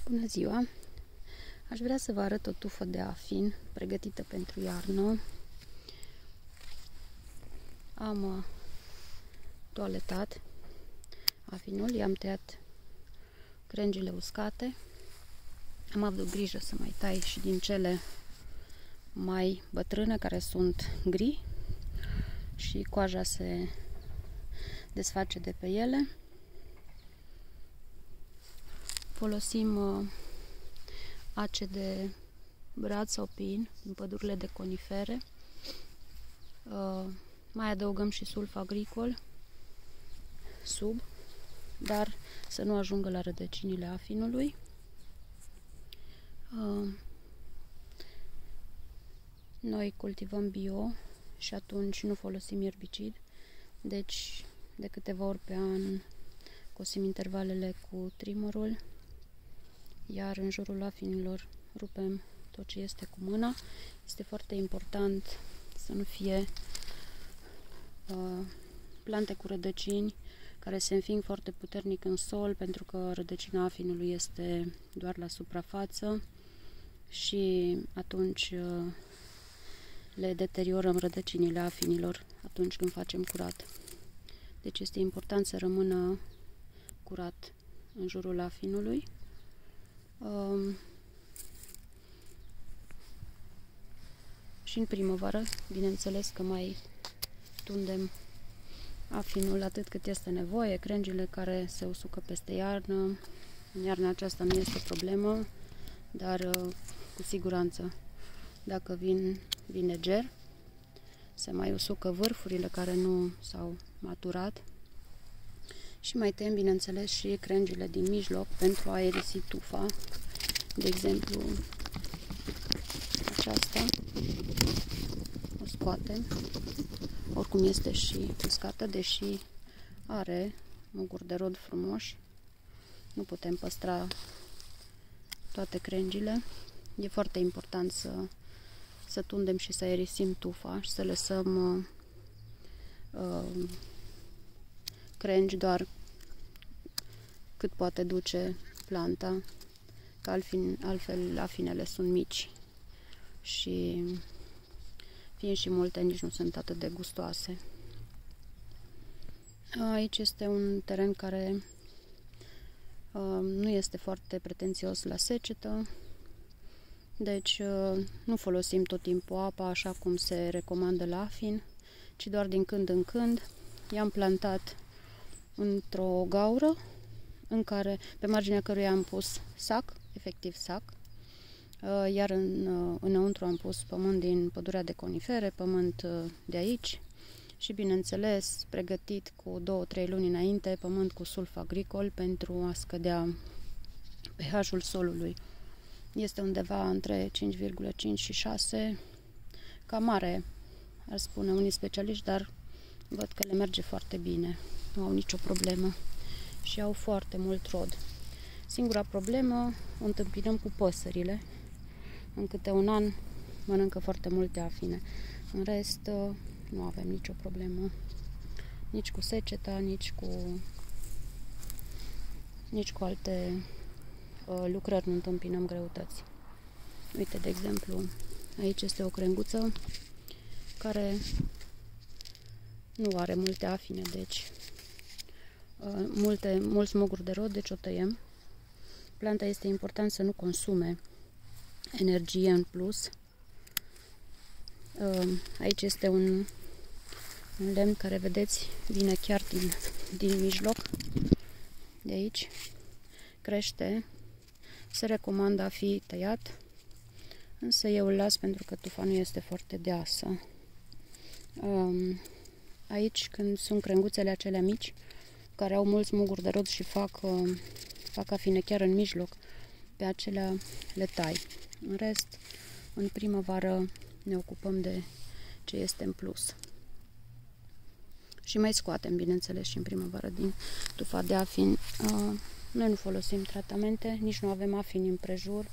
Bună ziua! Aș vrea să vă arăt o tufă de afin pregătită pentru iarnă. Am toaletat afinul, i-am tăiat crengile uscate. Am avut grijă să mai tai și din cele mai bătrâne, care sunt gri, și coaja se desface de pe ele. Folosim ace de brad sau pin din pădurile de conifere. Mai adăugăm și sulf agricol sub, dar să nu ajungă la rădăcinile afinului. Noi cultivăm bio și atunci nu folosim erbicid, deci de câteva ori pe an cosim intervalele cu trimmerul, iar în jurul afinilor rupem tot ce este cu mâna. Este foarte important să nu fie plante cu rădăcini care se înfing foarte puternic în sol, pentru că rădăcina afinului este doar la suprafață și atunci le deteriorăm rădăcinile afinilor atunci când facem curat. Deci este important să rămână curat în jurul afinului. Și în primăvară, bineînțeles că mai tundem afinul atât cât este nevoie. Crengile care se usucă peste iarnă, în iarna aceasta nu este problemă, dar cu siguranță dacă vine ger, se mai usucă vârfurile care nu s-au maturat. Și mai tăiem, bineînțeles, și crengile din mijloc pentru a aerisi tufa. De exemplu, aceasta o scoatem. Oricum este și uscată, deși are muguri de rod frumoși. Nu putem păstra toate crengile. E foarte important să tundem și să aerisim tufa și să lăsăm crengi doar cât poate duce planta, că altfel afinele sunt mici și fiind și multe, nici nu sunt atât de gustoase. Aici este un teren care nu este foarte pretențios la secetă, deci nu folosim tot timpul apa așa cum se recomandă la afin, ci doar din când în când. I-am plantat într-o gaură în care, pe marginea căruia am pus sac, efectiv sac, iar înăuntru am pus pământ din pădurea de conifere, pământ de aici și, bineînțeles, pregătit cu 2-3 luni înainte, pământ cu sulf agricol pentru a scădea pH-ul solului. Este undeva între 5,5 și 6, cam mare, ar spune unii specialiști, dar văd că le merge foarte bine, nu au nicio problemă și au foarte mult rod. Singura problemă o întâmpinăm cu păsările. În câte un an mănâncă foarte multe afine. În rest, nu avem nicio problemă. Nici cu seceta, nici cu alte lucrări nu întâmpinăm greutăți. Uite, de exemplu, aici este o crenguță care nu are multe afine, deci mulți muguri de rod, deci o tăiem. Planta este important să nu consume energie în plus. Aici este un lemn care, vedeți, vine chiar din mijloc, de aici, crește, se recomandă a fi tăiat, însă eu îl las pentru că tufa nu este foarte deasă. Aici, când sunt crenguțele acelea mici, care au mulți muguri de rod și fac afine chiar în mijloc, pe acelea le tai. În rest, în primăvară ne ocupăm de ce este în plus. Și mai scoatem, bineînțeles, și în primăvară din tufa de afini. Noi nu folosim tratamente, nici nu avem afini împrejur,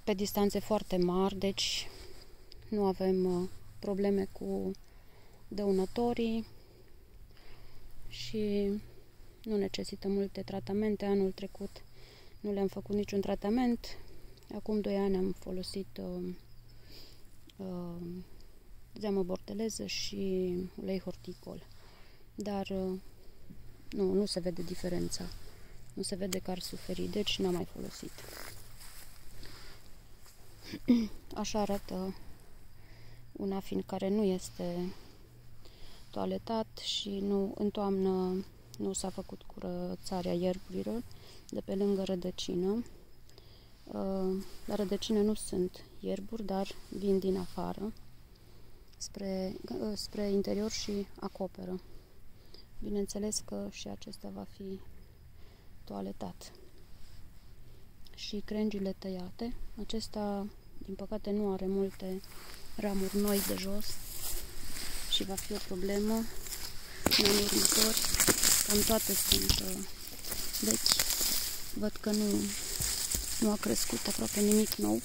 pe distanțe foarte mari, deci nu avem probleme cu dăunătorii și nu necesită multe tratamente. Anul trecut nu le-am făcut niciun tratament. Acum 2 ani am folosit zeamă borteleză și ulei horticol. Dar nu se vede diferența. Nu se vede că ar suferi, deci n-am mai folosit. Așa arată un afin care nu este toaletat și în toamnă nu s-a făcut curățarea ierburilor de pe lângă rădăcină. La rădăcină nu sunt ierburi, dar vin din afară spre interior și acoperă. Bineînțeles că și acesta va fi toaletat. Și crengile tăiate. Acesta, din păcate, nu are multe ramuri noi de jos și va fi o problemă în anul următor. Cam toate sunt vechi. Văd că nu a crescut aproape nimic nou.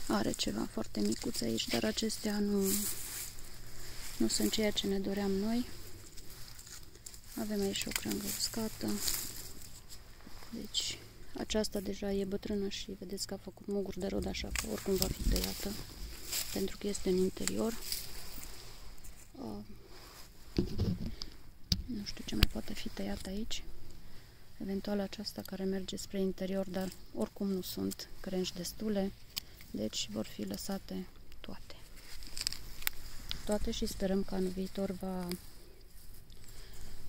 Are ceva foarte micuț aici, dar acestea nu sunt ceea ce ne doream noi. Avem aici o creangă uscată. Deci aceasta deja e bătrână și vedeți că a făcut muguri de rod, așa că oricum va fi tăiată, pentru că este în interior. Nu știu ce mai poate fi tăiat aici. Eventual aceasta care merge spre interior, dar oricum nu sunt crengi destule, deci vor fi lăsate toate și sperăm că anul viitor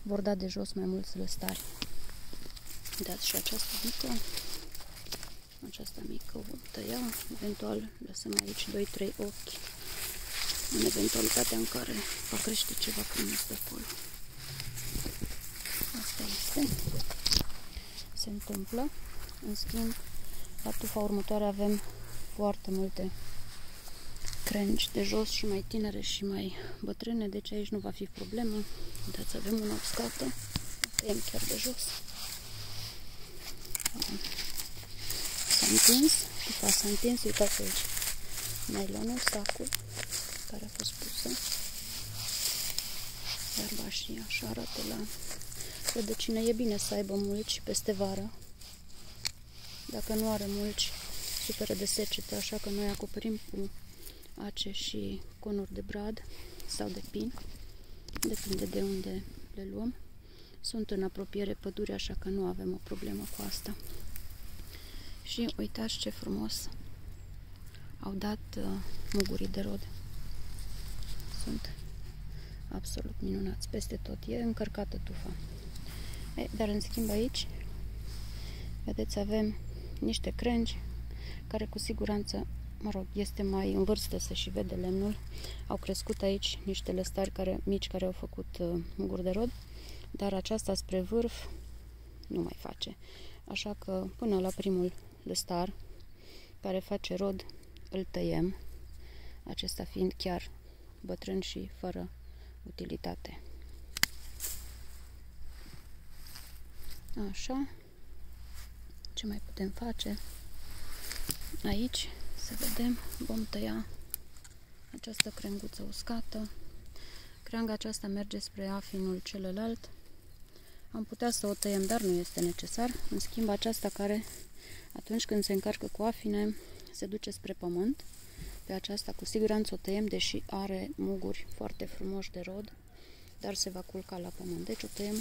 vor da de jos mai mulți lăstari. Dați și această mică o vom tăia, eventual lăsăm aici 2-3 ochi în eventualitatea în care va crește ceva frumos de acolo. Asta este. Se întâmplă. În schimb, la tufa următoare avem foarte multe crengi de jos și mai tinere și mai bătrâne, deci aici nu va fi problemă. Uitați, avem una uscată, tăiem chiar de jos. S-a întins, tufa s-a întins, uitați aici, nailonul, sacul care a fost pusă. Iarba și așa arată la rădăcină. E bine să aibă mulci peste vară. Dacă nu are mulci, suferă de secetă, așa că noi acoperim cu ace și conuri de brad sau de pin. Depinde de unde le luăm. Sunt în apropiere pădure, așa că nu avem o problemă cu asta. Și uitați ce frumos au dat mugurii de rod. Sunt absolut minunați peste tot. E încărcată tufa. Dar în schimb aici, vedeți, avem niște crengi care cu siguranță, mă rog, este mai în vârstă, se și vede lemnul. Au crescut aici niște lăstari mici care au făcut muguri de rod, dar aceasta spre vârf nu mai face. Așa că până la primul lăstar care face rod îl tăiem, acesta fiind chiar bătrân și fără utilitate. Așa, ce mai putem face? Aici, să vedem, vom tăia această crenguță uscată. Creanga aceasta merge spre afinul celălalt. Am putea să o tăiem, dar nu este necesar. În schimb, aceasta care, atunci când se încarcă cu afine, se duce spre pământ. Pe aceasta cu siguranță o tăiem, deși are muguri foarte frumoși de rod, dar se va culca la pământ. Deci o tăiem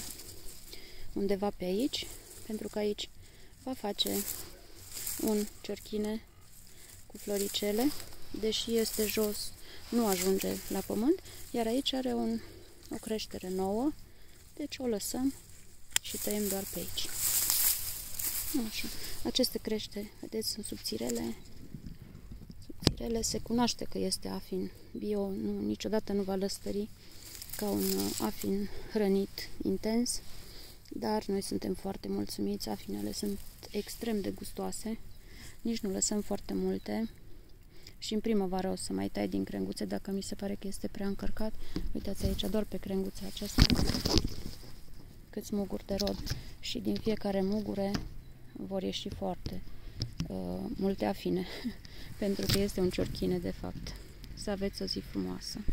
undeva pe aici, pentru că aici va face un ciorchine cu floricele, deși este jos, nu ajunge la pământ, iar aici are o creștere nouă, deci o lăsăm și tăiem doar pe aici. Așa. Aceste creșteri, vedeți, sunt subțirele. Se cunoaște că este afin bio, niciodată nu va lăstări ca un afin hrănit intens, dar noi suntem foarte mulțumiți. Afinele sunt extrem de gustoase, nici nu lăsăm foarte multe și în primăvară o să mai tai din crenguțe dacă mi se pare că este prea încărcat. Uitați aici, doar pe crenguța aceasta câți muguri de rod și din fiecare mugure vor ieși foarte multe afine pentru că este un ciorchine de fapt. Să aveți o zi frumoasă!